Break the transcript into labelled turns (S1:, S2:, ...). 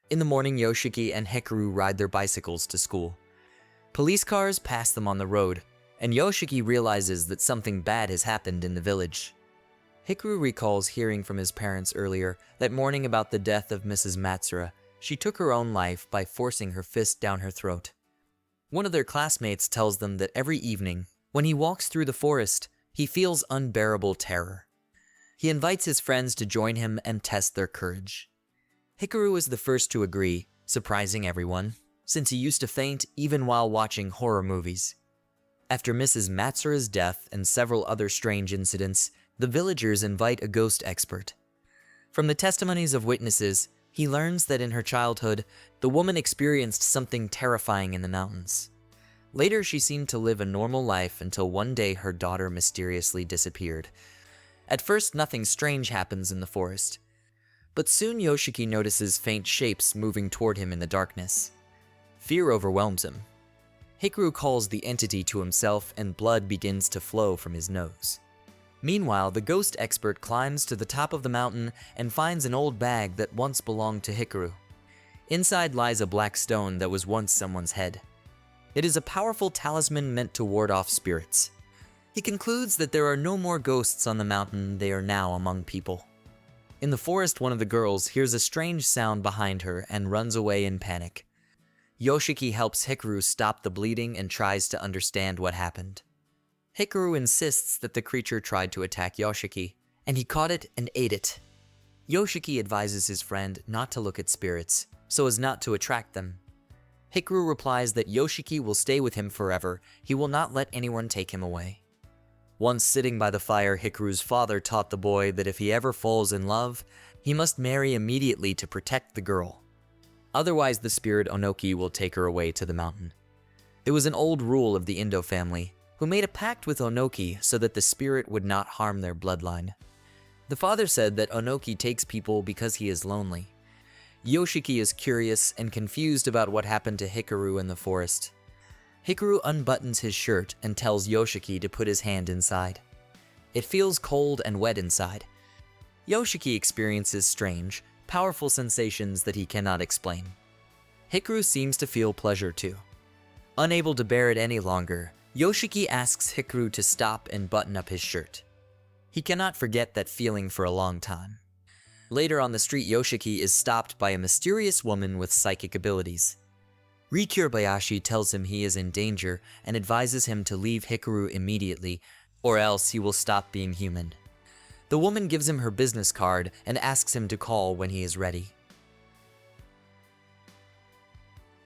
S1: In the morning, Yoshiki and Hikaru ride their bicycles to school. Police cars pass them on the road, and Yoshiki realizes that something bad has happened in the village. Hikaru recalls hearing from his parents earlier that morning about the death of Mrs. Matsura. She took her own life by forcing her fist down her throat. One of their classmates tells them that every evening, when he walks through the forest, he feels unbearable terror. He invites his friends to join him and test their courage. Hikaru is the first to agree, surprising everyone, since he used to faint even while watching horror movies. After Mrs. Matsura's death and several other strange incidents, the villagers invite a ghost expert. From the testimonies of witnesses, he learns that in her childhood, the woman experienced something terrifying in the mountains. Later, she seemed to live a normal life until one day her daughter mysteriously disappeared. At first, nothing strange happens in the forest, but soon Yoshiki notices faint shapes moving toward him in the darkness. Fear overwhelms him. Hikaru calls the entity to himself and blood begins to flow from his nose. Meanwhile, the ghost expert climbs to the top of the mountain and finds an old bag that once belonged to Hikaru. Inside lies a black stone that was once someone's head. It is a powerful talisman meant to ward off spirits. He concludes that there are no more ghosts on the mountain, they are now among people. In the forest, one of the girls hears a strange sound behind her and runs away in panic. Yoshiki helps Hikaru stop the bleeding and tries to understand what happened. Hikaru insists that the creature tried to attack Yoshiki, and he caught it and ate it. Yoshiki advises his friend not to look at spirits, so as not to attract them. Hikaru replies that Yoshiki will stay with him forever, he will not let anyone take him away. Once sitting by the fire, Hikaru's father taught the boy that if he ever falls in love, he must marry immediately to protect the girl. Otherwise, the spirit Onoki will take her away to the mountain. It was an old rule of the Indo family, who made a pact with Onoki so that the spirit would not harm their bloodline. The father said that Onoki takes people because he is lonely. Yoshiki is curious and confused about what happened to Hikaru in the forest. Hikaru unbuttons his shirt and tells Yoshiki to put his hand inside. It feels cold and wet inside. Yoshiki experiences strange, powerful sensations that he cannot explain. Hikaru seems to feel pleasure too. Unable to bear it any longer, Yoshiki asks Hikaru to stop and button up his shirt. He cannot forget that feeling for a long time. Later on the street, Yoshiki is stopped by a mysterious woman with psychic abilities. Rikurabayashi tells him he is in danger and advises him to leave Hikaru immediately, or else he will stop being human. The woman gives him her business card and asks him to call when he is ready.